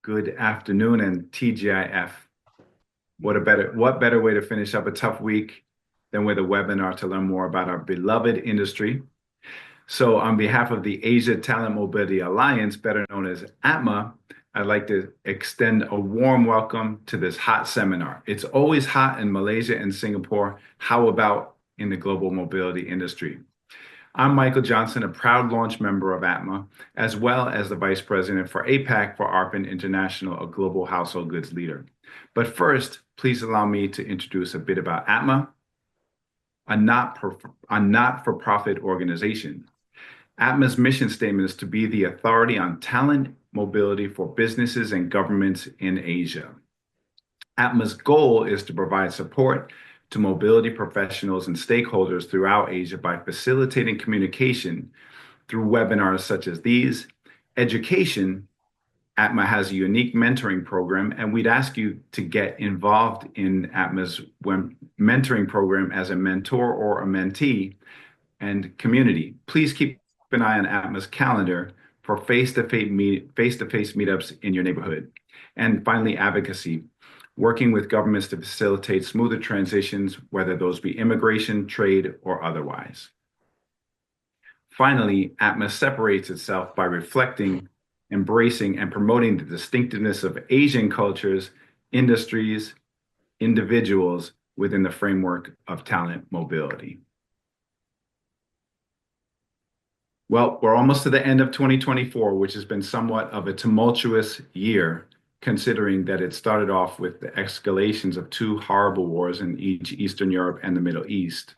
good afternoon, and TGIF. What better way to finish up a tough week than with a webinar to learn more about our beloved industry. So on behalf of the Asia Talent Mobility Alliance, better known as ATMA, I'd like to extend a warm welcome to this hot seminar. It's always hot in Malaysia and Singapore. How about in the global mobility industry? I'm Michael Johnson, a proud launch member of ATMA, as well as the Vice President for APAC for ARPAN International, a global household goods leader. But first, please allow me to introduce a bit about ATMA, a not-for-profit organization. ATMA's mission statement is to be the authority on talent mobility for businesses and governments in Asia. ATMA's goal is to provide support to mobility professionals and stakeholders throughout Asia by facilitating communication through webinars such as these. Education, ATMA has a unique mentoring program, and we'd ask you to get involved in ATMA's mentoring program as a mentor or a mentee and community. Please keep an eye on ATMA's calendar for face-to-face meetups in your neighborhood. And finally, advocacy, working with governments to facilitate smoother transitions, whether those be immigration, trade, or otherwise. Finally, ATMA separates itself by reflecting, embracing, and promoting the distinctiveness of Asian cultures, industries, individuals within the framework of talent mobility. Well, we're almost to the end of 2024, which has been somewhat of a tumultuous year, considering that it started off with the escalations of two horrible wars in Eastern Europe and the Middle East.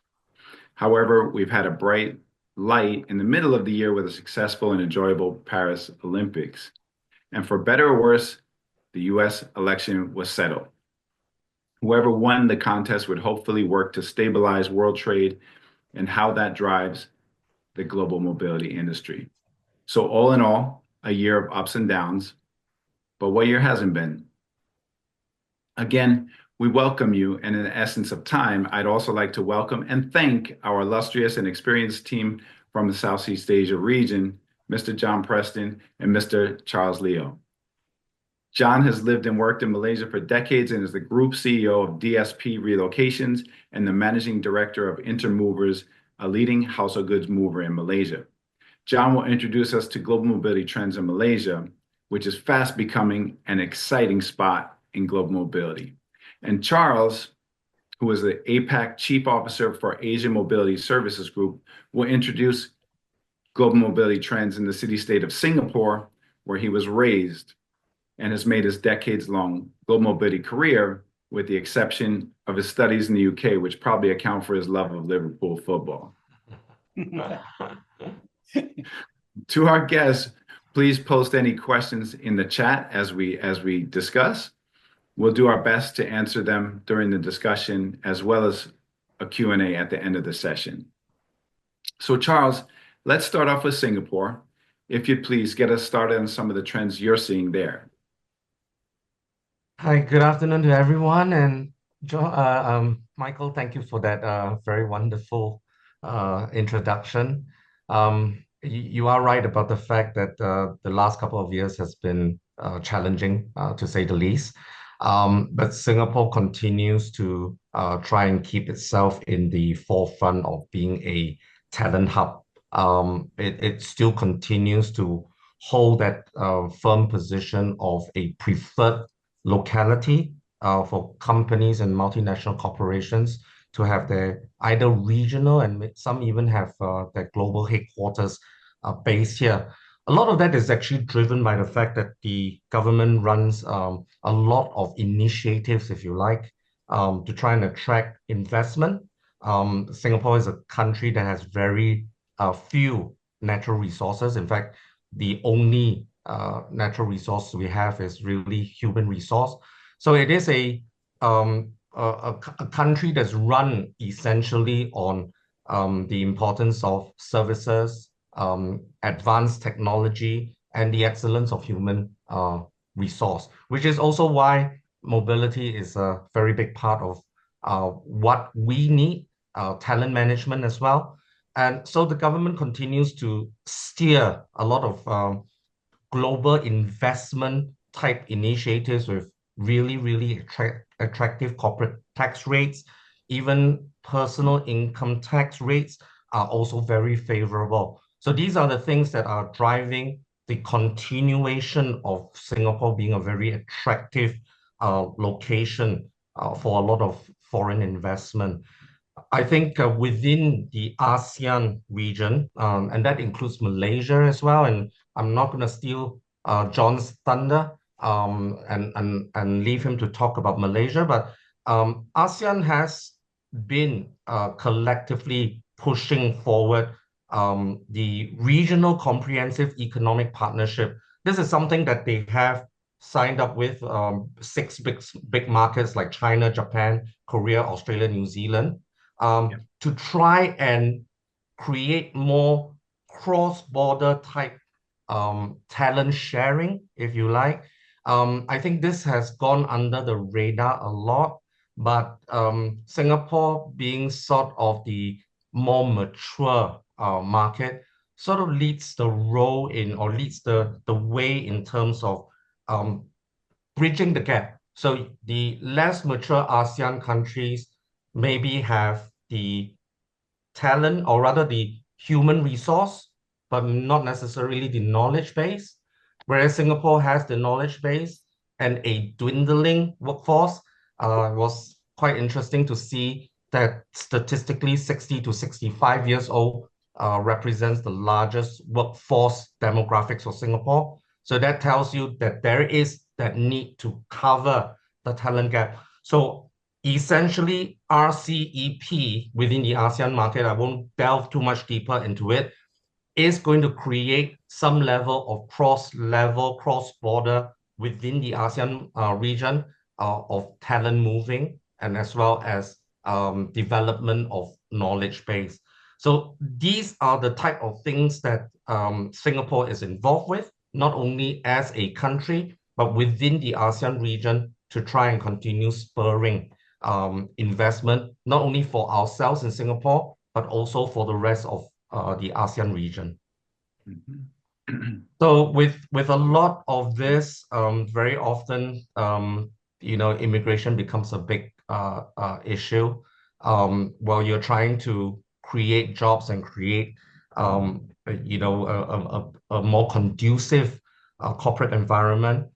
However, we've had a bright light in the middle of the year with a successful and enjoyable Paris Olympics. And for better or worse, the US election was settled. Whoever won the contest would hopefully work to stabilize world trade and how that drives the global mobility industry. So all in all, a year of ups and downs. But what year hasn't been? Again, we welcome you, and in the essence of time, I'd also like to welcome and thank our illustrious and experienced team from the Southeast Asia region, Mr. John Preston and Mr. Charles Leo. John has lived and worked in Malaysia for decades and is the Group CEO of DSP Relocations and the Managing Director of Intermovers, a leading household goods mover in Malaysia. John will introduce us to global mobility trends in Malaysia, which is fast becoming an exciting spot in global mobility. And Charles, who is the APAC Chief Officer for Asia Mobility Services Group, will introduce global mobility trends in the city-state of Singapore, where he was raised and has made his decades-long global mobility career, with the exception of his studies in the UK, which probably account for his love of Liverpool football. To our guests, please post any questions in the chat as we discuss. We'll do our best to answer them during the discussion, as well as a Q&A at the end of the session. So Charles, let's start off with Singapore. If you'd please get us started on some of the trends you're seeing there. Hi, good afternoon to everyone. And Michael, thank you for that very wonderful introduction. You are right about the fact that the last couple of years has been challenging, to say the least. But Singapore continues to try and keep itself in the forefront of being a talent hub. It still continues to hold that firm position of a preferred locality for companies and multinational corporations to have their either regional and some even have their global headquarters based here. A lot of that is actually driven by the fact that the government runs a lot of initiatives, if you like, to try and attract investment. Singapore is a country that has very few natural resources. In fact, the only natural resource we have is really human resource. So it is a country that's run essentially on the importance of services, advanced technology, and the excellence of human resource, which is also why mobility is a very big part of what we need, talent management as well. And so the government continues to steer a lot of global investment type initiatives with really, really attractive corporate tax rates. Even personal income tax rates are also very favorable. So these are the things that are driving the continuation of Singapore being a very attractive location for a lot of foreign investment. I think within the ASEAN region, and that includes Malaysia as well. And I'm not going to steal John's thunder and leave him to talk about Malaysia, but ASEAN has been collectively pushing forward the regional comprehensive economic partnership. This is something that they have signed up with six big markets like China, Japan, Korea, Australia, New Zealand to try and create more cross-border type talent sharing, if you like. I think this has gone under the radar a lot, but Singapore being sort of the more mature market sort of leads the role in or leads the way in terms of um, bridging the gap. So the less mature ASEAN countries maybe have the talent or rather the human resource, but not necessarily the knowledge base. Whereas Singapore has the knowledge base and a dwindling workforce. It was quite interesting to see that statistically 60 to 65 years old represents the largest workforce demographics for Singapore. So that tells you that there is that need to cover the talent gap. So essentially, RCEP within the ASEAN market, I won't delve too much deeper into it, is going to create some level of cross-level, cross-border within the ASEAN region of talent moving and as well as development of knowledge base. So these are the type of things that Singapore is involved with, not only as a country, but within the ASEAN region to try and continue spurring investment, not only for ourselves in Singapore, but also for the rest of the ASEAN region. Mhm. So with a lot of this, very often, immigration becomes a big issue. While you're trying to create jobs and create, a more conducive corporate environment,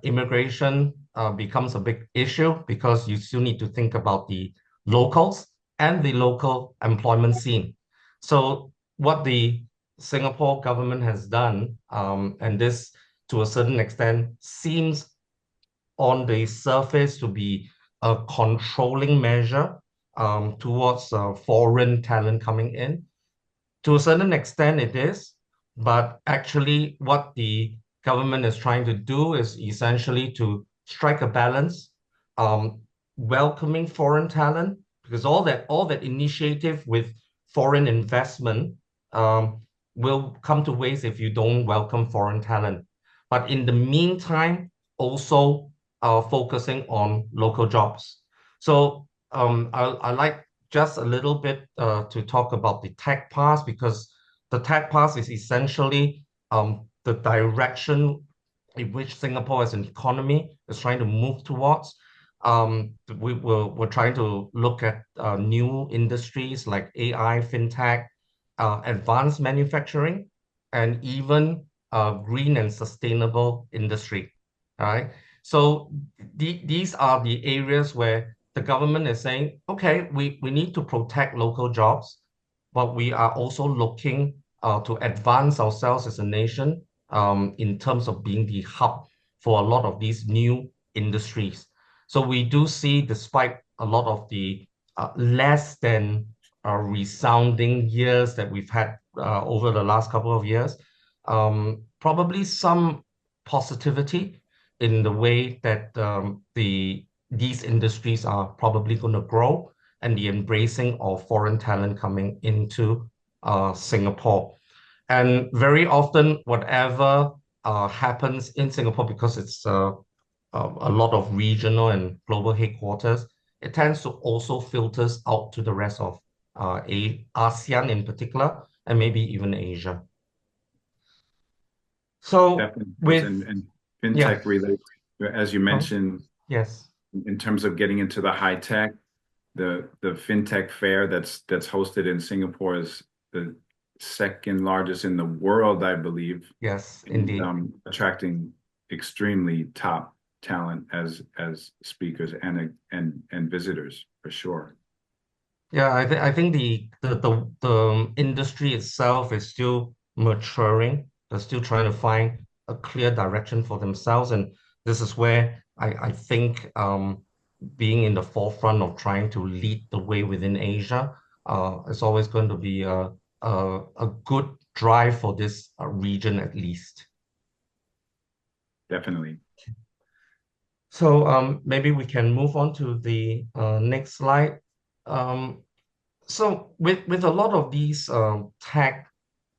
immigration becomes a big issue because you still need to think about the locals and the local employment scene. So what the Singapore government has done, and this to a certain extent seems on the surface to be a controlling measure towards foreign talent coming in. To a certain extent, it is, but actually, what the government is trying to do is essentially to strike a balance, um, welcoming foreign talent, because all that initiative with foreign investment will come to waste if you don't welcome foreign talent. But in the meantime, also focusing on local jobs. So I like just a little bit to talk about the tech pass because the tech pass is essentially the direction in which Singapore as an economy is trying to move towards. We're trying to look at new industries like AI, fintech, advanced manufacturing, and even green and sustainable industry. All right. So these are the areas where the government is saying, okay, we need to protect local jobs, but we are also looking to advance ourselves as a nation in terms of being the hub for a lot of these new industries. So we do see, despite a lot of the less than resounding years that we've had over the last couple of years, probably some positivity in the way that these industries are probably going to grow and the embracing of foreign talent coming into Singapore. And very often, whatever happens in Singapore, because it's a lot of regional and global headquarters, it tends to also filters out to the rest of ASEAN in particular, and maybe even Asia. So Definitely does. with Yeah. fintech related, as you Oh, mentioned, yes. in terms of getting into the high tech, the fintech fair that's hosted in Singapore is the second largest in the world, I believe, Yes, and indeed. attracting extremely top talent as speakers and visitors for sure. Yeah, I think the industry itself is still maturing. They're still trying to find a clear direction for themselves, and this is where I think being in the forefront of trying to lead the way within Asia is always going to be a good drive for this region at least. Definitely. So maybe we can move on to the next slide. Um, So with a lot of these tech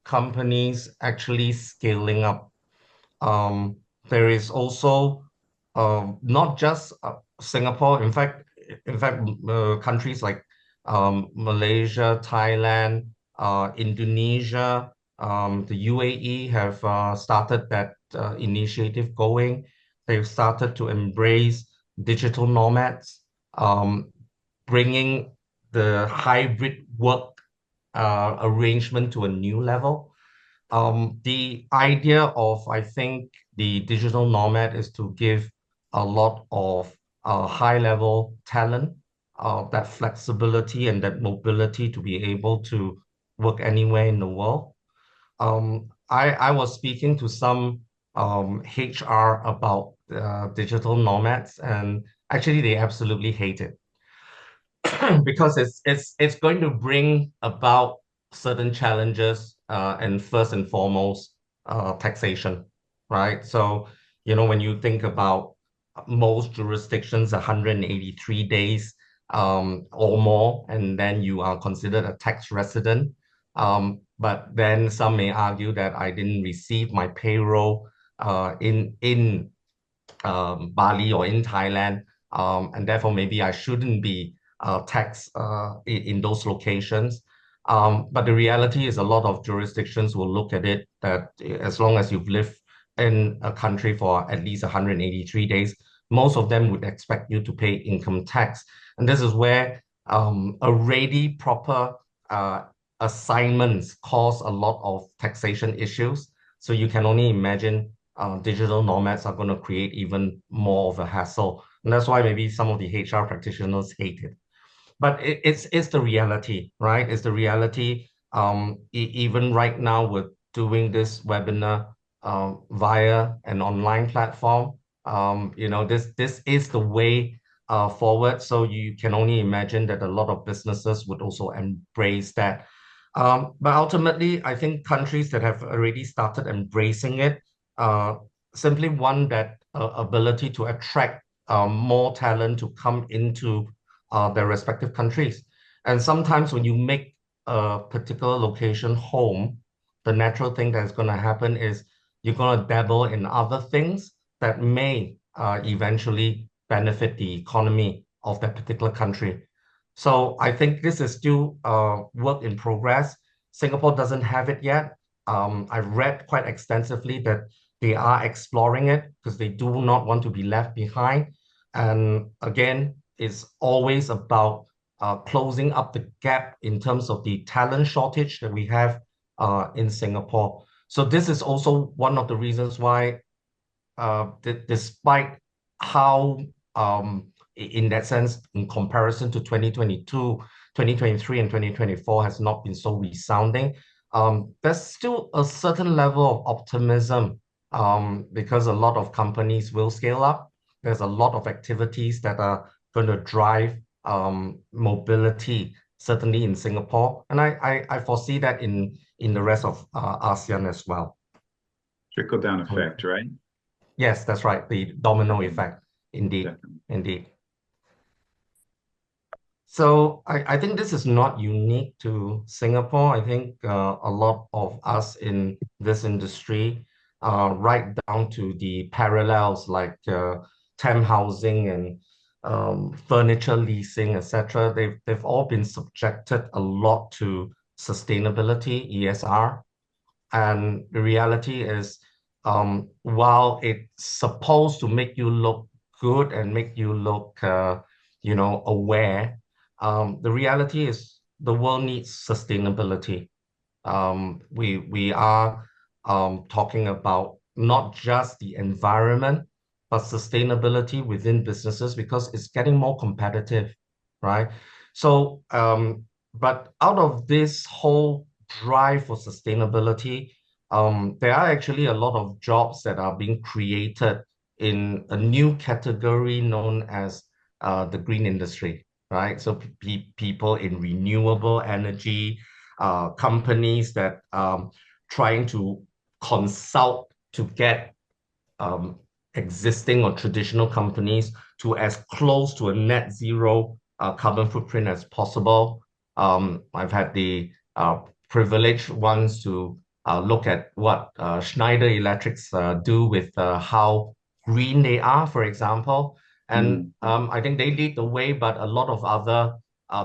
companies actually scaling up, um, there is also not just Singapore. In fact, countries like Malaysia, Thailand, Indonesia, the UAE have started that initiative going. They've started to embrace digital nomads, um, bringing the hybrid work arrangement to a new level. The idea of, I think, the digital nomad is to give a lot of high level talent, that flexibility and that mobility to be able to work anywhere in the world. I was speaking to some HR about digital nomads, and actually, they absolutely hate it. Because it's going to bring about certain challenges, and first and foremost, taxation, right? So, when you think about most jurisdictions, 183 days or more, and then you are considered a tax resident. But then some may argue that I didn't receive my payroll in Bali or in Thailand, and therefore maybe I shouldn't be taxed in those locations. But the reality is a lot of jurisdictions will look at it that as long as you've lived in a country for at least 183 days, most of them would expect you to pay income tax. And this is where already proper uh, assignments cause a lot of taxation issues. So you can only imagine digital nomads are going to create even more of a hassle. And that's why maybe some of the HR practitioners hate it. But it's the reality, right? It's the reality. Even right now, we're doing this webinar via an online platform. This is the way forward. So you can only imagine that a lot of businesses would also embrace that. But ultimately, I think countries that have already started embracing it uh, simply want that ability to attract more talent to come into their respective countries. And sometimes when you make a particular location home, the natural thing that's going to happen is you're going to dabble in other things that may eventually benefit the economy of that particular country. So I think this is still work in progress. Singapore doesn't have it yet. I've read quite extensively that they are exploring it because they do not want to be left behind. And again, it's always about closing up the gap in terms of the talent shortage that we have in Singapore. So this is also one of the reasons why despite how, in that sense, in comparison to 2022, 2023, and 2024 has not been so resounding, there's still a certain level of optimism because a lot of companies will scale up. There's a lot of activities that are going to drive mobility, certainly in Singapore. And I foresee that in the rest of ASEAN as well. Trickle down So, effect, right? yes, that's right. The domino Definitely, effect. Indeed. definitely. Indeed. So I think this is not unique to Singapore. I think a lot of us in this industry, right down to the parallels like temp housing and furniture leasing, etc. They've all been subjected a lot to sustainability, ESR. And the reality is while it's supposed to make you look good and make you look, aware, the reality is the world needs sustainability. We are talking about not just the environment, but sustainability within businesses because it's getting more competitive, right? So, but out of this whole drive for sustainability, there are actually a lot of jobs that are being created in a new category known as the green industry, right? So people in renewable energy, companies that trying to consult to get um, existing or traditional companies to as close to a net zero carbon footprint as possible. I've had the privilege once to look at what Schneider Electrics do with how green they are, for example. And Mm. I think they lead the way, but a lot of other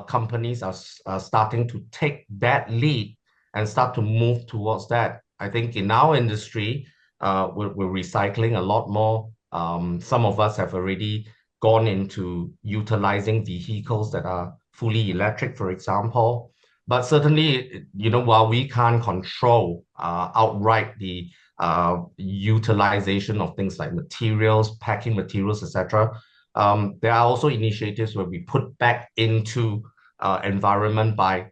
companies are starting to take that lead and start to move towards that. I think in our industry, we're recycling a lot more. Some of us have already gone into utilizing vehicles that are fully electric, for example. But certainly, while we can't control outright the utilization of things like materials, packing materials, etc., there are also initiatives where we put back into environment by,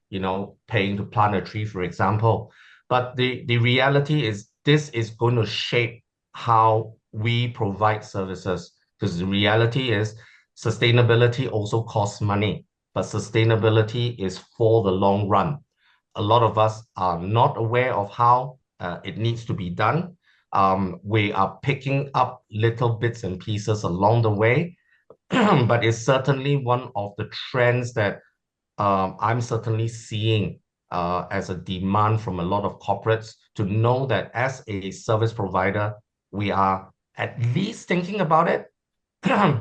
paying to plant a tree, for example. But the reality is this is going to shape how we provide services. Because the reality is sustainability also costs money, but sustainability is for the long run. A lot of us are not aware of how it needs to be done. We are picking up little bits and pieces along the way, but it's certainly one of the trends that I'm certainly seeing as a demand from a lot of corporates to know that as a service provider, we are at least thinking about it.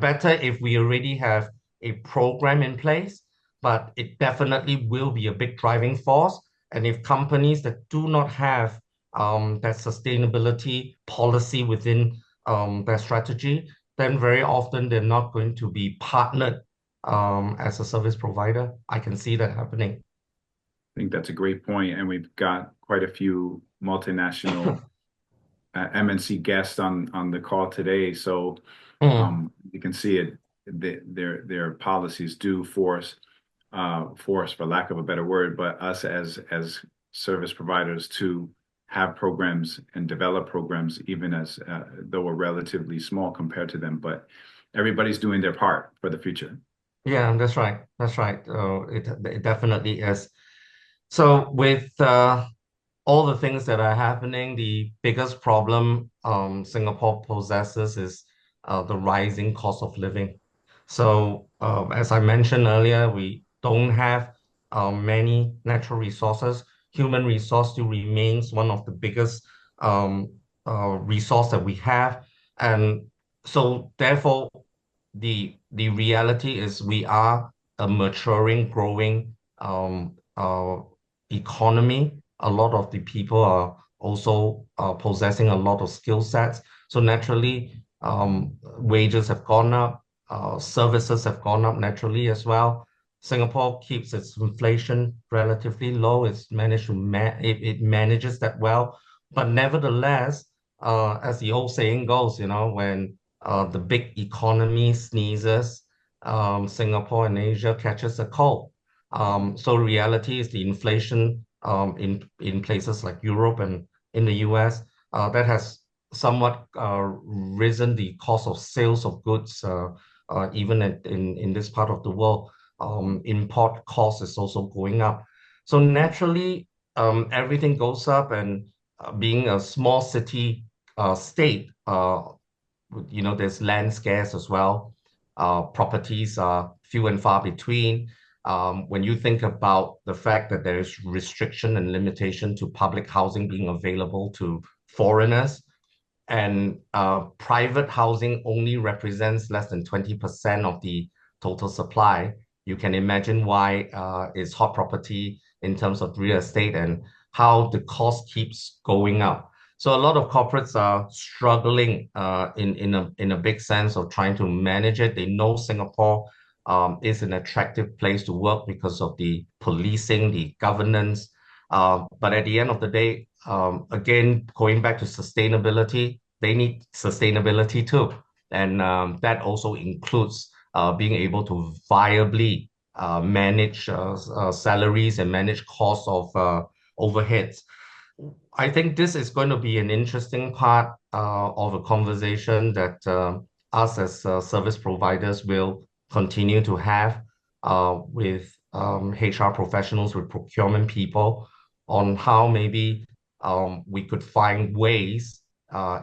Better if we already have a program in place, but it definitely will be a big driving force. And if companies that do not have that sustainability policy within their strategy, then very often they're not going to be partnered as a service provider. I can see that happening. I think that's a great point, and we've got quite a few multinational MNC guests on the call today. So Mm, you can see it. Their policies do force, for lack of a better word, but us as service providers to have programs and develop programs, even as though we're relatively small compared to them. But everybody's doing their part for the future. yeah, that's right. That's right. It definitely is. So with all the things that are happening, the biggest problem Singapore possesses is the rising cost of living. So, as I mentioned earlier, we don't have many natural resources. Human resource still remains one of the biggest um, resource that we have, and so therefore, the reality is we are a maturing, growing economy. A lot of the people are also possessing a lot of skill sets. So naturally, wages have gone up, services have gone up naturally as well. Singapore keeps its inflation relatively low. It manages that well, but nevertheless, as the old saying goes, when the big economy sneezes, Singapore and Asia catches a cold. So reality is the inflation in places like Europe and in the US that has somewhat risen the cost of sales of goods even in this part of the world. Import cost is also going up. So naturally, everything goes up, and being a small city state, there's land scarce as well. Properties are few and far between. When you think about the fact that there is restriction and limitation to public housing being available to foreigners, and private housing only represents less than 20% of the total supply, you can imagine why it's hot property in terms of real estate and how the cost keeps going up. So a lot of corporates are struggling in a big sense of trying to manage it. They know Singapore is an attractive place to work because of the policing, the governance. But at the end of the day, again, going back to sustainability, they need sustainability too. And that also includes being able to viably manage salaries and manage costs of overheads. I think this is going to be an interesting part of a conversation that us as service providers will continue to have with HR professionals, with procurement people, on how maybe we could find ways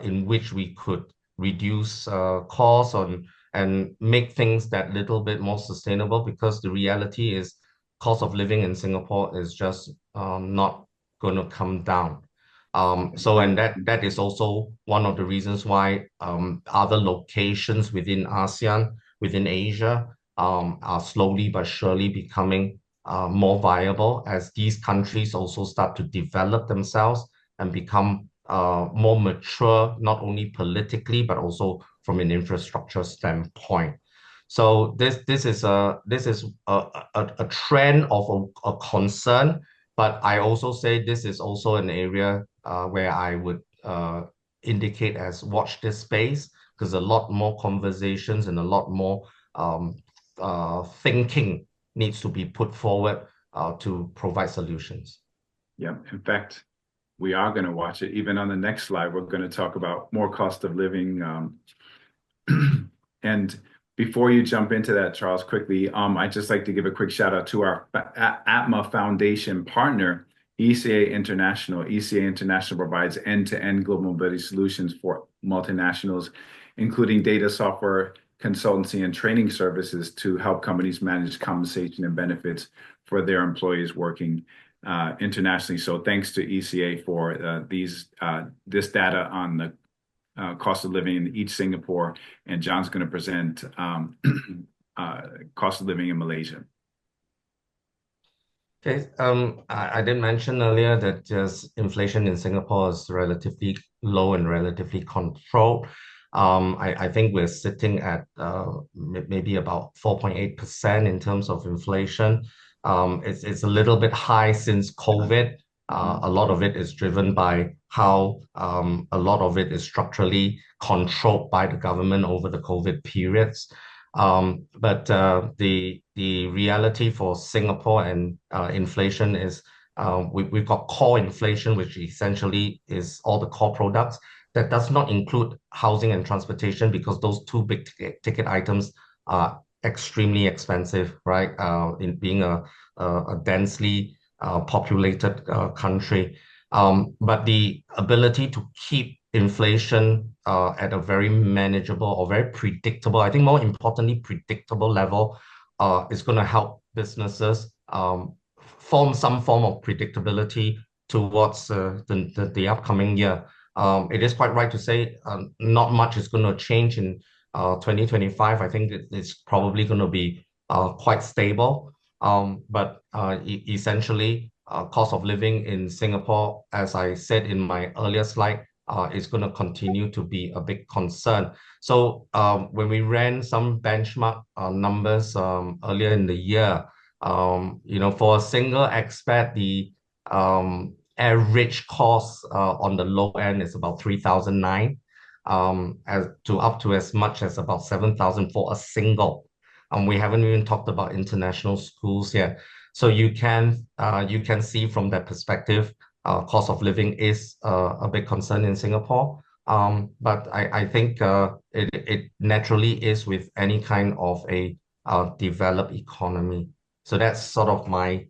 in which we could reduce costs on and make things that little bit more sustainable, because the reality is cost of living in Singapore is just not going to come down. And that is also one of the reasons why other locations within ASEAN, within Asia, are slowly but surely becoming more viable as these countries also start to develop themselves and become more mature, not only politically but also from an infrastructure standpoint. So this is a trend of a concern, but I also say this is also an area where I would indicate as watch this space, because a lot more conversations and a lot more thinking needs to be put forward to provide solutions. Yeah. In fact, we are going to watch it. Even on the next slide, we're going to talk about more cost of living. And before you jump into that, Charles, quickly, I'd just like to give a quick shout out to our ATMA Foundation partner, ECA International. ECA International provides end-to-end global mobility solutions for multinationals, including data software, consultancy, and training services to help companies manage compensation and benefits for their employees working internationally. So thanks to ECA for this data on the cost of living in each Singapore, and John's going to present cost of living in Malaysia. Okay, I did mention earlier that just inflation in Singapore is relatively low and relatively controlled. I think we're sitting at maybe about 4.8% in terms of inflation. It's a little bit high since COVID. A lot of it is driven by how a lot of it is structurally controlled by the government over the COVID periods. But the reality for Singapore and inflation is we've got core inflation, which essentially is all the core products. That does not include housing and transportation, because those two big ticket items are extremely expensive, right? In being a densely populated country. But the ability to keep inflation at a very manageable or very predictable, I think more importantly, predictable level, is going to help businesses form some form of predictability towards the upcoming year. It is quite right to say not much is going to change in 2025. I think it's probably going to be quite stable. But essentially, cost of living in Singapore, as I said in my earlier slide, is going to continue to be a big concern. So when we ran some benchmark numbers earlier in the year, for a single expat, the average cost on the low end is about 3,009, as to up to as much as about 7,000 for a single. We haven't even talked about international schools yet. So you can see from that perspective, cost of living is a big concern in Singapore. But I think it naturally is with any kind of a developed economy. So that's sort of my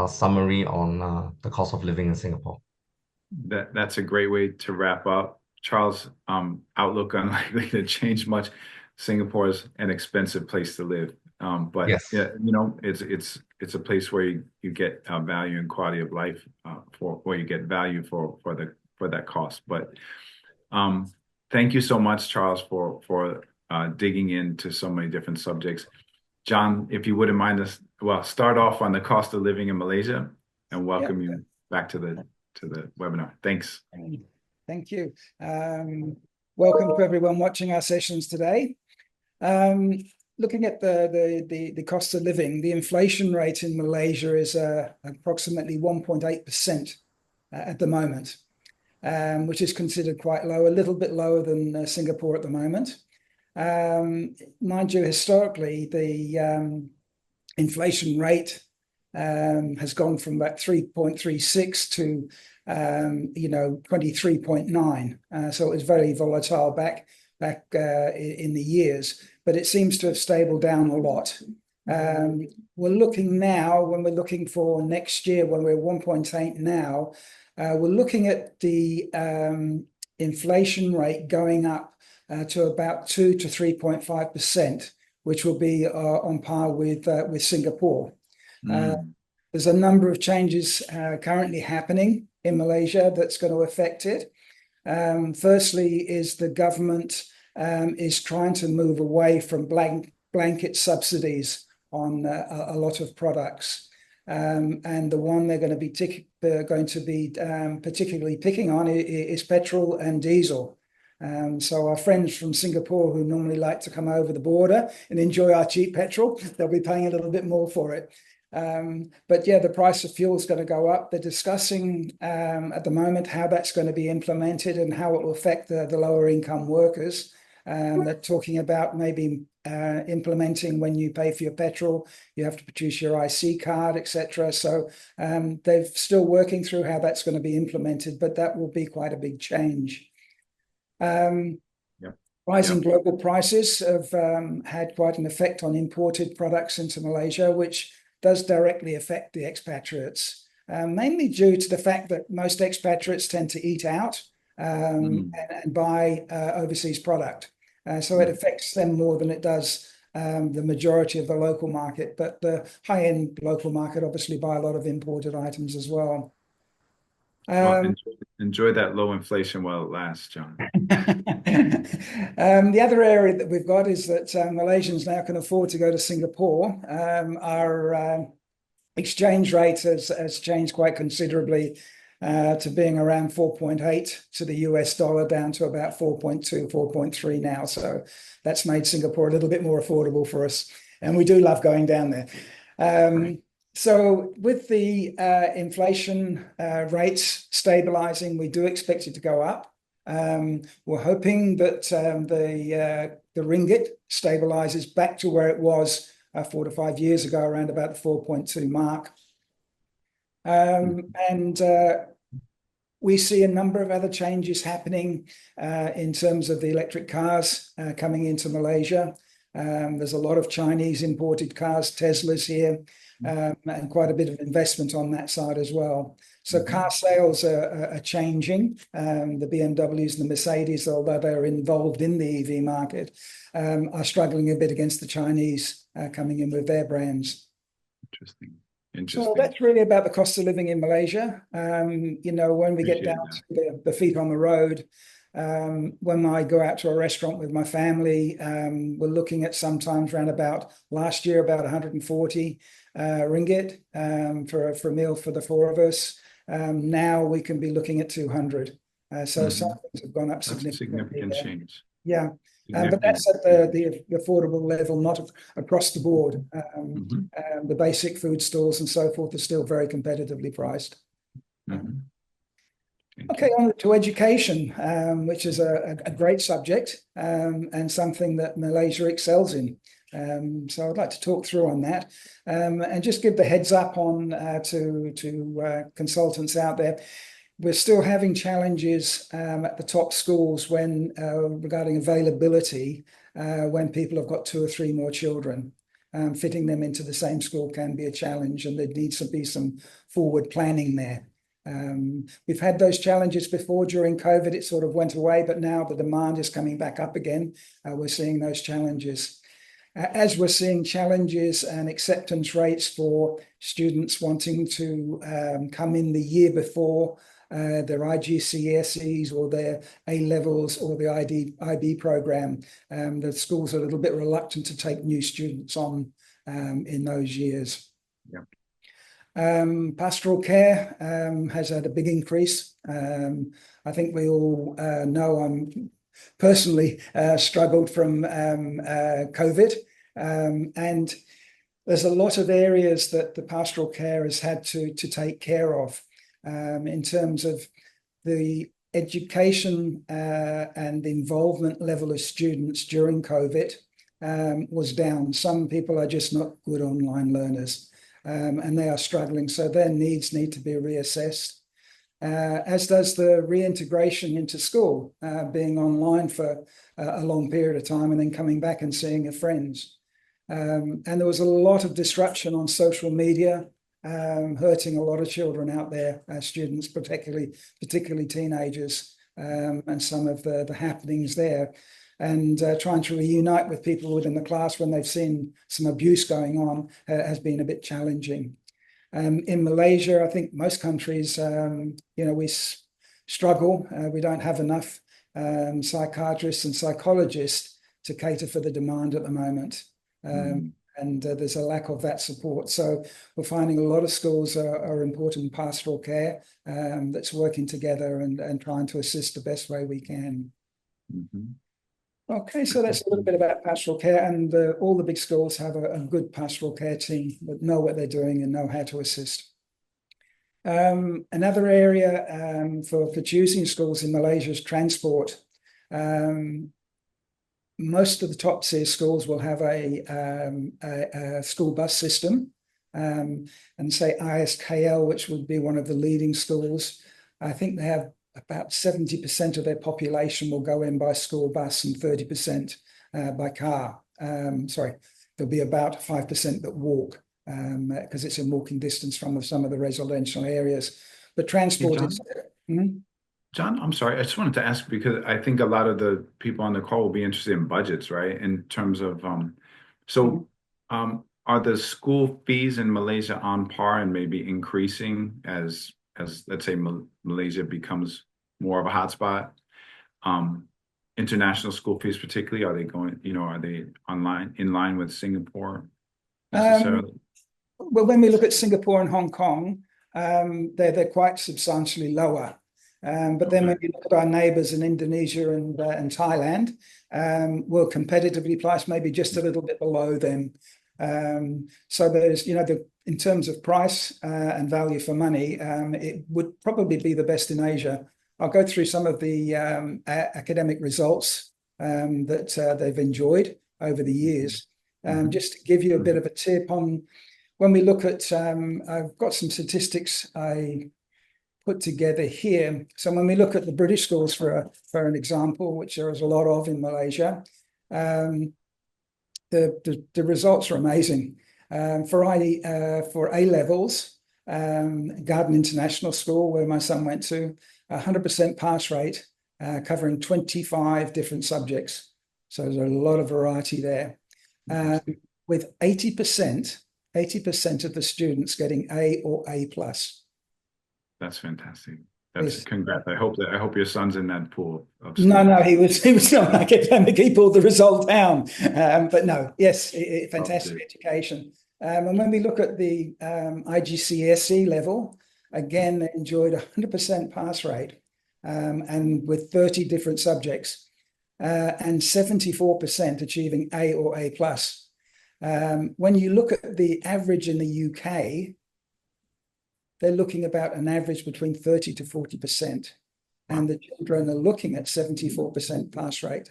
summary on the cost of living in Singapore. That's a great way to wrap up. Charles, outlook unlikely to change much. Singapore is an expensive place to live. But Yes. yeah, it's a place where you get value and quality of life where you get value for that cost. But thank you so much, Charles, for digging into so many different subjects. John, if you wouldn't mind start off on the cost of living in Malaysia and welcome you back to the webinar. Thanks. Thank you. Welcome to everyone watching our sessions today. Looking at the cost of living, the inflation rate in Malaysia is approximately 1.8% at the moment, which is considered quite low, a little bit lower than Singapore at the moment. Mind you, historically, the inflation rate has gone from about 3.36 to 23.9. So it was very volatile back in the years, but it seems to have stabilized down a lot. We're looking now, when we're looking for next year, when we're 1.8 now, we're looking at the inflation rate going up to about 2 to 3.5%, which will be on par with Singapore. There's a number of changes currently happening in Malaysia that's going to affect it. Firstly, is the government is trying to move away from blanket subsidies on a lot of products, and the one they're going to be particularly picking on is petrol and diesel. So our friends from Singapore who normally like to come over the border and enjoy our cheap petrol, they'll be paying a little bit more for it. But yeah, the price of fuel is going to go up. They're discussing at the moment how that's going to be implemented and how it will affect the lower income workers. They're talking about maybe implementing when you pay for your petrol, you have to produce your IC card, etc. So they're still working through how that's going to be implemented, but that will be quite a big change. Rising global prices have had quite an effect on imported products into Malaysia, which does directly affect the expatriates, mainly due to the fact that most expatriates tend to eat out and buy overseas product. So it affects them more than it does the majority of the local market. But the high-end local market obviously buy a lot of imported items as well. Well, enjoy that low inflation while it lasts, John. The other area that we've got is that Malaysians now can afford to go to Singapore. Our exchange rate has changed quite considerably to being around 4.8 to the US dollar, down to about 4.2, 4.3 now. So that's made Singapore a little bit more affordable for us. And we do love going down there. So with the inflation rates stabilizing, we do expect it to go up. We're hoping that the ringgit stabilizes back to where it was 4 to 5 years ago, around about the 4.2 mark. And we see a number of other changes happening in terms of the electric cars coming into Malaysia. There's a lot of Chinese imported cars, Teslas here, and quite a bit of investment on that side as well. So car sales are changing. The BMWs and the Mercedes, although they're involved in the EV market, are struggling a bit against the Chinese coming in with their brands. Interesting. So that's really about the cost of living in Malaysia. When we get down to the feet on the road, when I go out to a restaurant with my family, we're looking at sometimes around about last year, about 140 ringgit for a meal for the four of us. Now we can be looking at 200. So some things have gone up significantly. Significant change. Yeah. But that's at the affordable level, not across the board. The basic food stores and so forth are still very competitively priced. Okay, on to education, which is a great subject and something that Malaysia excels in. So I'd like to talk through on that and just give the heads up on to consultants out there. We're still having challenges at the top schools when regarding availability when people have got 2 or 3 more children. Fitting them into the same school can be a challenge, and there needs to be some forward planning there. We've had those challenges before. During COVID, it sort of went away, but now the demand is coming back up again. We're seeing those challenges. As we're seeing challenges and acceptance rates for students wanting to come in the year before their IGCSEs or their A-levels or the IB program, the schools are a little bit reluctant to take new students on in those years. Pastoral care has had a big increase. I think we all know I'm personally struggled from COVID, and there's a lot of areas that the pastoral care has had to take care of in terms of the education and involvement level of students during COVID was down. Some people are just not good online learners, and they are struggling, so their needs need to be reassessed. As does the reintegration into school, being online for a long period of time and then coming back and seeing your friends. And there was a lot of disruption on social media, hurting a lot of children out there, students, particularly teenagers, and some of the happenings there. And trying to reunite with people within the class when they've seen some abuse going on has been a bit challenging. In Malaysia, I think most countries, we struggle. We don't have enough psychiatrists and psychologists to cater for the demand at the moment. And there's a lack of that support. So we're finding a lot of schools are important pastoral care that's working together and trying to assist the best way we can. Okay, so that's a little bit about pastoral care, and all the big schools have a good pastoral care team that know what they're doing and know how to assist. Another area for choosing schools in Malaysia is transport. Most of the top-tier schools will have a school bus system, and say ISKL, which would be one of the leading schools. I think they have about 70% of their population will go in by school bus and 30% by car. Sorry, there'll be about 5% that walk because it's in walking distance from some of the residential areas. But transport is... John, I'm sorry. I just wanted to ask because I think a lot of the people on the call will be interested in budgets, right? In terms of, are the school fees in Malaysia on par and maybe increasing as let's say Malaysia becomes more of a hotspot? International school fees particularly, are they going, are they in line with Singapore necessarily? Well, when we look at Singapore and Hong Kong, they're quite substantially lower. But then when you look at our neighbours in Indonesia and Thailand, we're competitively priced maybe just a little bit below them. So there's, in terms of price and value for money, it would probably be the best in Asia. I'll go through some of the academic results that they've enjoyed over the years. Just to give you a bit of a tip on when we look at, I've got some statistics I put together here. So when we look at the British schools for an example, which there is a lot of in Malaysia, the results are amazing. For A levels, Garden International School, where my son went to, 100% pass rate, covering 25 different subjects. So there's a lot of variety there. With 80% of the students getting A or A plus. That's fantastic. That's congrats. I hope your son's in that pool of No, he was not academic. He pulled the result down. But no, yes, fantastic education. And when we look at the IGCSE level, again, they enjoyed 100% pass rate, and with 30 different subjects, and 74% achieving A or A plus. When you look at the average in the UK, they're looking about an average between 30 to 40%. And the children are looking at 74% pass rate.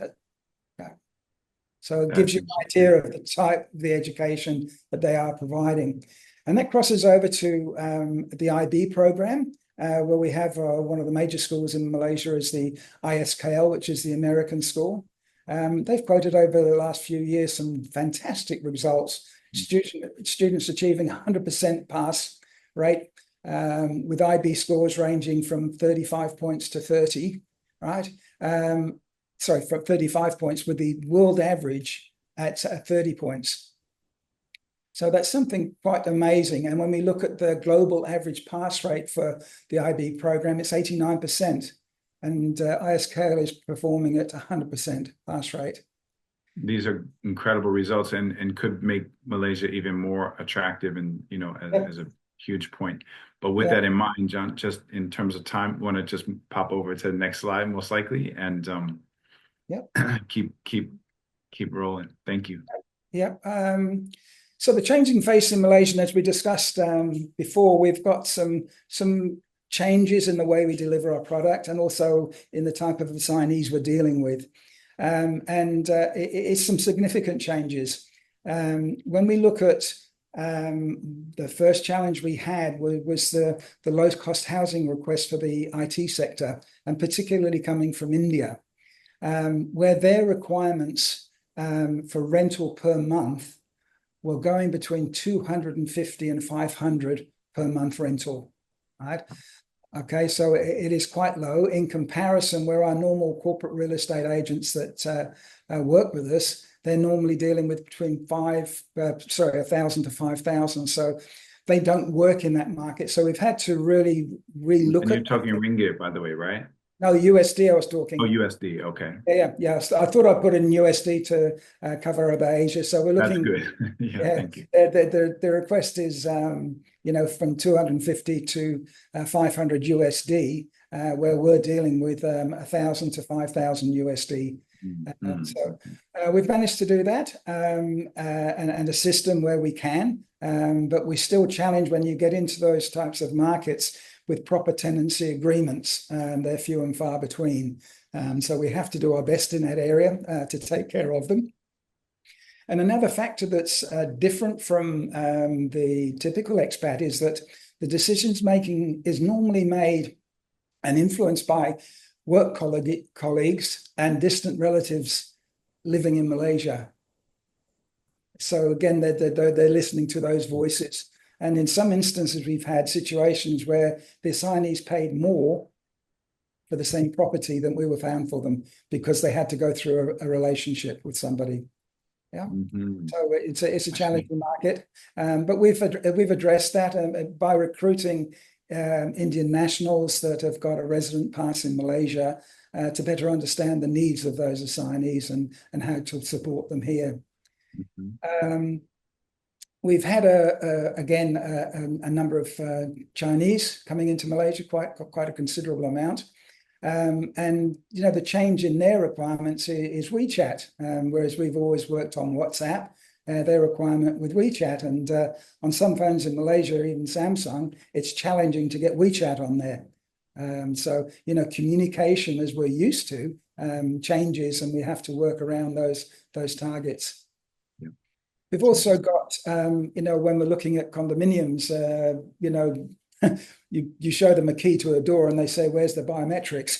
So it gives you an idea of the type of the education that they are providing. And that crosses over to the IB program, where we have one of the major schools in Malaysia is the ISKL, which is the American school. They've quoted over the last few years some fantastic results. Students achieving 100% pass rate, with IB scores ranging from 35 points to 30, right? Sorry, from 35 points with the world average at 30 points. So that's something quite amazing. And when we look at the global average pass rate for the IB program, it's 89%. And ISKL is performing at 100% pass rate. These are incredible results and could make Malaysia even more attractive and, as a huge point. But with that in mind, John, just in terms of time, want to just pop over to the next slide, most likely, and keep rolling. Thank you. Yeah. So the changing face in Malaysia, as we discussed before, we've got some changes in the way we deliver our product, and also in the type of assignees we're dealing with, it's some significant changes. When we look at the first challenge we had was the low-cost housing request for the IT sector, and particularly coming from India, where their requirements for rental per month were going between 250 and 500 per month rental, right? Okay, so it is quite low in comparison where our normal corporate real estate agents that work with us, they're normally dealing with between 1,000 to 5,000. So they don't work in that market. So we've had to really relook at. You're talking ringgit, by the way, right? No, USD I was talking. Oh, USD, okay. Yeah. So I thought I'd put in USD to cover about Asia. So we're looking. That's good. Thank you. The request is, from 250 to 500 USD, where we're dealing with 1,000 to 5,000 USD. So we've managed to do that and assist them where we can, but we still challenge when you get into those types of markets with proper tenancy agreements, and they're few and far between. So we have to do our best in that area to take care of them. And another factor that's different from the typical expat is that the decisions making is normally made and influenced by work colleagues and distant relatives living in Malaysia. So again, they're listening to those voices. And in some instances, we've had situations where the assignees paid more for the same property than we were found for them because they had to go through a relationship with somebody. Yeah. So it's a challenging market, but we've addressed that by recruiting Indian nationals that have got a resident pass in Malaysia to better understand the needs of those assignees and how to support them here. We've had a number of Chinese coming into Malaysia, quite a considerable amount. And the change in their requirements is WeChat, whereas we've always worked on WhatsApp. Their requirement with WeChat, and on some phones in Malaysia, even Samsung, it's challenging to get WeChat on there. So communication as we're used to changes, and we have to work around those targets. We've also got, when we're looking at condominiums, you show them a key to a door and they say, "Where's the biometrics?"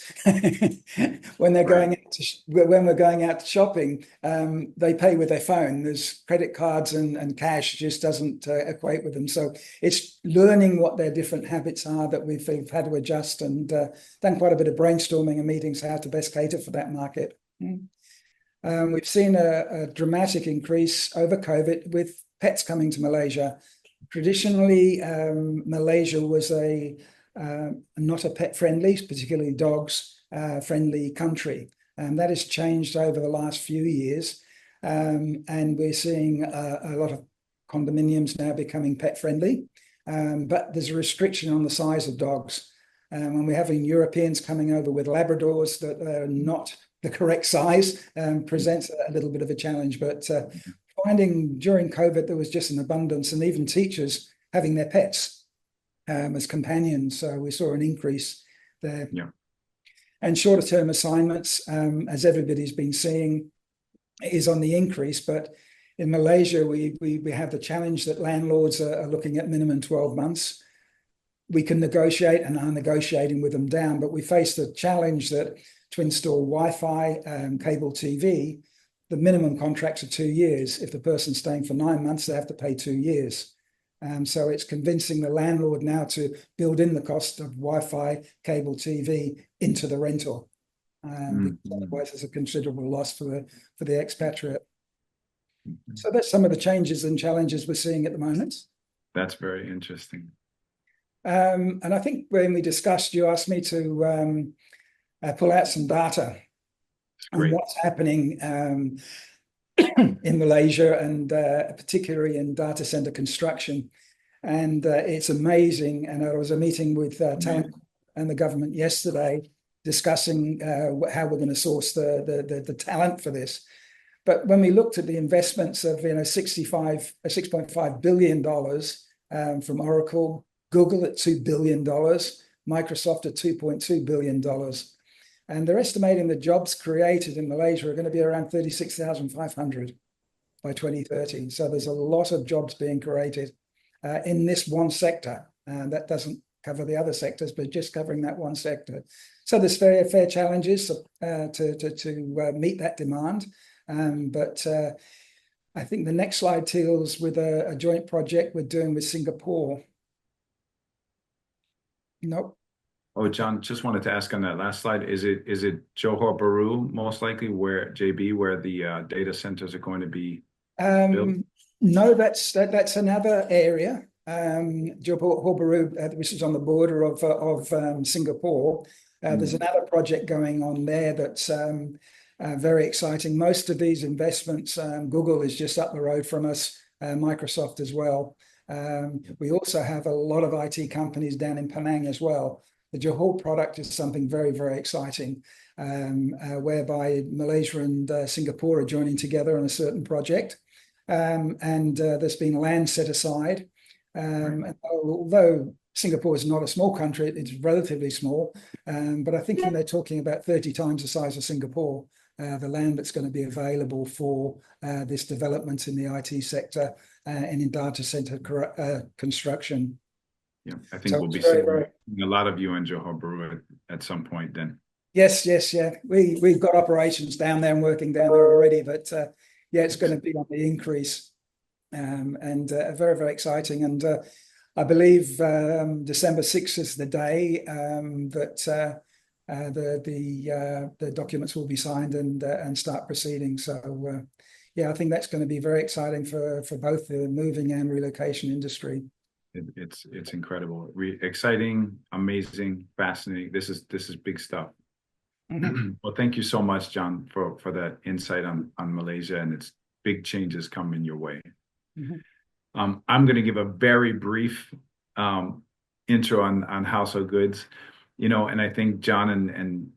When we're going out shopping, they pay with their phone. There's credit cards and cash just doesn't equate with them. So it's learning what their different habits are that we've had to adjust, and done quite a bit of brainstorming and meetings how to best cater for that market. We've seen a dramatic increase over COVID with pets coming to Malaysia. Traditionally, Malaysia was not a pet-friendly, particularly dogs-friendly country. That has changed over the last few years, and we're seeing a lot of condominiums now becoming pet-friendly, but there's a restriction on the size of dogs. When we're having Europeans coming over with Labradors that are not the correct size, presents a little bit of a challenge, but finding during COVID there was just an abundance, and even teachers having their pets as companions. So we saw an increase there. And shorter term assignments, as everybody's been seeing, is on the increase. But in Malaysia, we have the challenge that landlords are looking at minimum 12 months. We can negotiate and are negotiating with them down, but we face the challenge that to install Wi-Fi, cable TV, the minimum contracts are 2 years. If the person's staying for 9 months, they have to pay 2 years. So it's convincing the landlord now to build in the cost of Wi-Fi, cable TV into the rental. Because otherwise there's a considerable loss for the expatriate. So that's some of the changes and challenges we're seeing at the moment. That's very interesting. And I think when we discussed, you asked me to pull out some data on what's happening in Malaysia, and particularly in data center construction. and it's amazing. And there was a meeting with talent and the government yesterday discussing how we're going to source the talent for this. But when we looked at the investments of $6.5 billion from Oracle, Google at $2 billion, Microsoft at $2.2 billion. And they're estimating the jobs created in Malaysia are going to be around 36,500 by 2030. So there's a lot of jobs being created in this one sector. And that doesn't cover the other sectors, but just covering that one sector. So there's very fair challenges to meet that demand. But I think the next slide deals with a joint project we're doing with Singapore. Nope. Oh, John, just wanted to ask on that last slide, is it Johor Bahru most likely where the data centers are going to be built? No, that's another area. Johor Bahru, which is on the border of Singapore. There's another project going on there that's very exciting. Most of these investments, Google is just up the road from us, Microsoft as well. We also have a lot of IT companies down in Penang as well. The Johor product is something very, very exciting, whereby Malaysia and Singapore are joining together on a certain project. And there's been land set aside. And although Singapore is not a small country, it's relatively small. But I think they're talking about 30 times the size of Singapore, the land that's going to be available for this development in the IT sector and in data center construction. Yeah, I think we'll be seeing a lot of you in Johor Bahru at some point then. Yes, yeah. We've got operations down there and working down there already, but yeah, it's going to be on the increase, and very, very exciting. And I believe December 6th is the day that the documents will be signed and start proceeding. So yeah, I think that's going to be very exciting for both the moving and relocation industry. It's incredible, exciting, amazing, fascinating. This is big stuff. Well, thank you so much, John, for that insight on Malaysia and its big changes coming your way. I'm going to give a very brief intro on household goods, and I think John and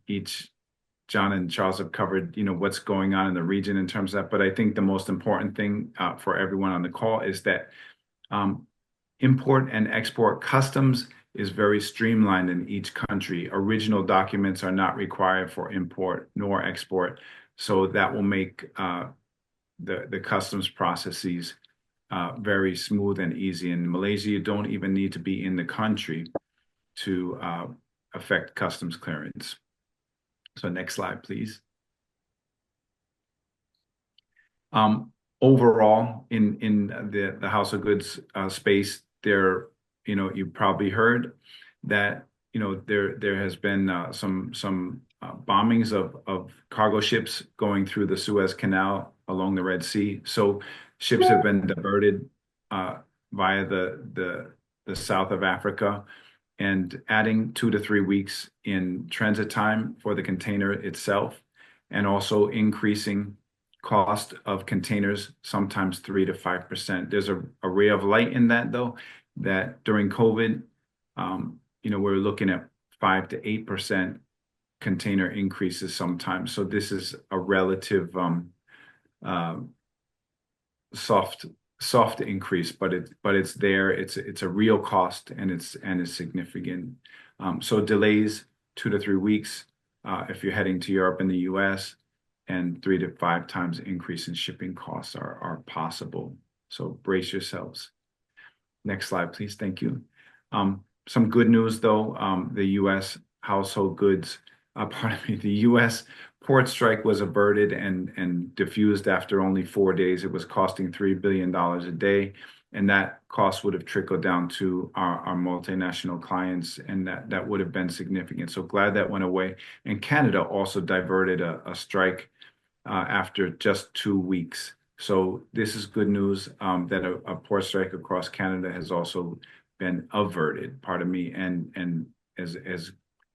Charles have covered, what's going on in the region in terms of that. But I think the most important thing for everyone on the call is that import and export customs is very streamlined in each country. Original documents are not required for import nor export. So that will make the customs processes very smooth and easy. In Malaysia, you don't even need to be in the country to affect customs clearance. So next slide, please. Overall, in the household goods space, there, you probably heard that, there has been some bombings of cargo ships going through the Suez Canal along the Red Sea. So ships have been diverted via the south of Africa, and adding 2 to 3 weeks in transit time for the container itself, and also increasing cost of containers, sometimes 3 to 5%. There's a ray of light in that, though, that during COVID, we're looking at 5 to 8% container increases sometimes. So this is a relative soft increase, but it's there. It's a real cost, and it's significant. So delays 2 to 3 weeks if you're heading to Europe and the US, and 3 to 5 times increase in shipping costs are possible. So brace yourselves. Next slide, please. Thank you. Some good news, though. The U.S. household goods, the U.S. port strike was averted and diffused after only 4 days. It was costing $3 billion a day, and that cost would have trickled down to our multinational clients, and that would have been significant. So glad that went away. And Canada also diverted a strike after just 2 weeks. So this is good news that a port strike across Canada has also been averted, and has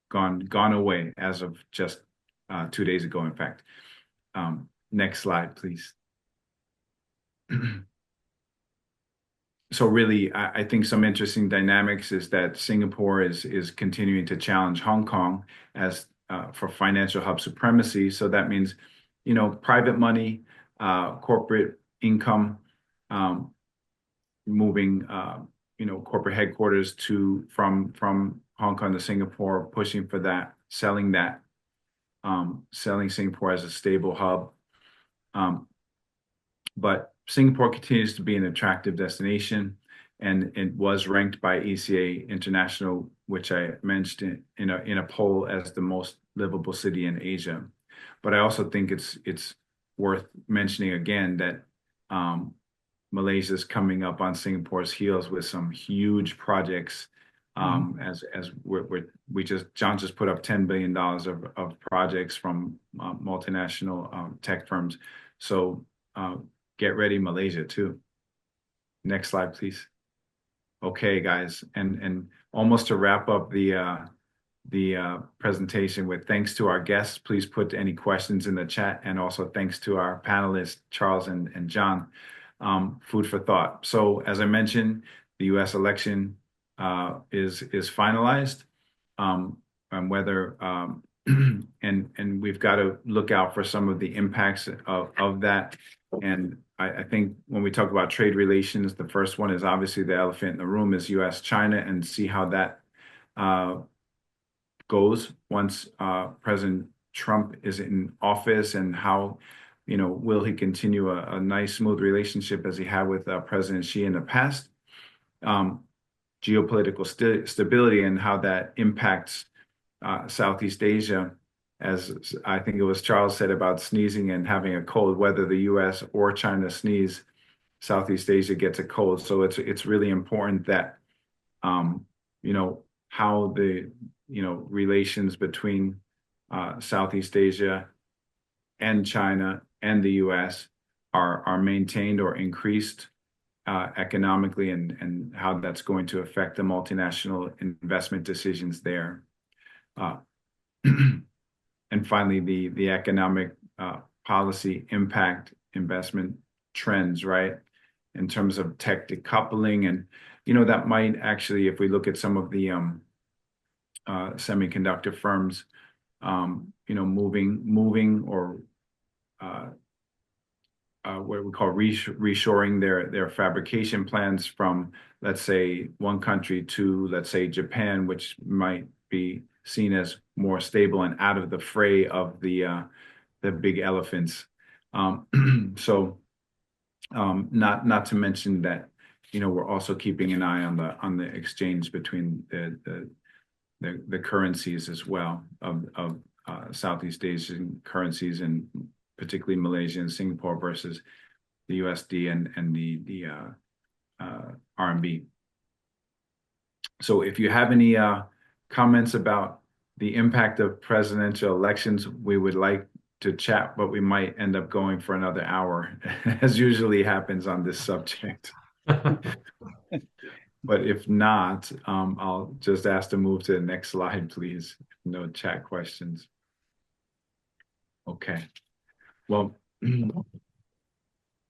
gone away as of just 2 days ago, in fact. Next slide, please. so really, I think some interesting dynamics is that Singapore is continuing to challenge Hong Kong as for financial hub supremacy. So that means, private money, corporate income, um, moving, corporate headquarters from Hong Kong to Singapore, pushing for that, selling Singapore as a stable hub. But Singapore continues to be an attractive destination, and it was ranked by ECA International, which I mentioned in a poll as the most livable city in Asia. But I also think it's worth mentioning again that Malaysia's coming up on Singapore's heels with some huge projects. As John just put up $10 billion of projects from multinational tech firms. So get ready, Malaysia too. Next slide, please. Okay, guys, and almost to wrap up the presentation with thanks to our guests. Please put any questions in the chat, and also thanks to our panelists, Charles and John. Food for thought. So as I mentioned, the U.S. election is finalized, and whether and we've got to look out for some of the impacts of that. And I think when we talk about trade relations, the first one is obviously the elephant in the room is U.S.-China, and see how that goes once President Trump is in office, and how, will he continue a nice, smooth relationship as he had with President Xi in the past? Geopolitical stability and how that impacts Southeast Asia, as I think it was Charles said about sneezing and having a cold, whether the U.S. or China sneeze, Southeast Asia gets a cold. So it's really important that, how the, relations between Southeast Asia and China and the U.S. are maintained or increased economically, and how that's going to affect the multinational investment decisions there. And finally, the economic policy impact investment trends, right? In terms of tech decoupling, and that might actually, if we look at some of the semiconductor firms, moving or what we call reshoring their fabrication plants from, let's say, one country to, let's say, Japan, which might be seen as more stable and out of the fray of the big elephants. So not to mention that, we're also keeping an eye on the exchange between the currencies as well of Southeast Asian currencies, and particularly Malaysia and Singapore versus the USD and the RMB. So if you have any comments about the impact of presidential elections, we would like to chat, but we might end up going for another hour, as usually happens on this subject. But if not, I'll just ask to move to the next slide, please. No chat questions. Okay. Well,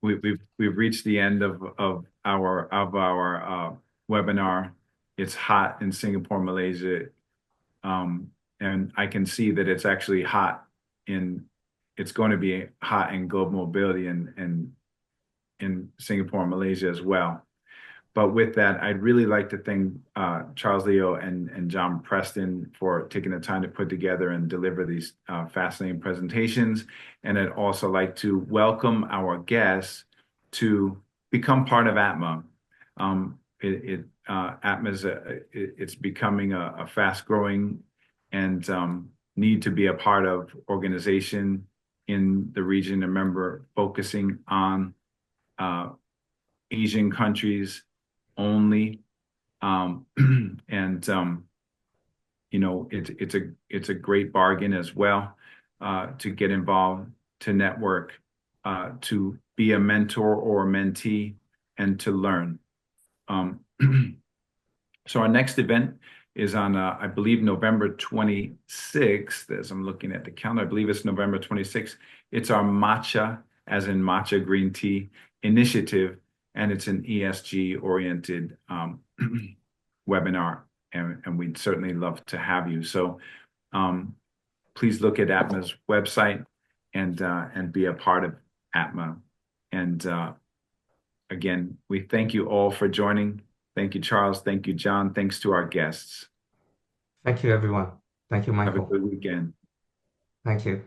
we've reached the end of our webinar. It's hot in Singapore, Malaysia, and I can see that it's actually hot it's going to be hot in global mobility and in Singapore and Malaysia as well. But with that, I'd really like to thank Charles Leo and John Preston for taking the time to put together and deliver these fascinating presentations. And I'd also like to welcome our guests to become part of ATMA. ATMA it's becoming a fast-growing and need to be a part of organization in the region. Remember, focusing on Asian countries only, it's a great bargain as well to get involved, to network, to be a mentor or a mentee, and to learn. So our next event is on, I believe, November 26th, as I'm looking at the calendar. I believe it's November 26th. It's our matcha, as in matcha green tea, initiative. and it's an ESG-oriented webinar, and we'd certainly love to have you. So please look at ATMA's website and be a part of ATMA. And again, we thank you all for joining. Thank you, Charles. Thank you, John. Thanks to our guests. Thank you, everyone. Thank you, Have a Michael. good weekend. Thank you.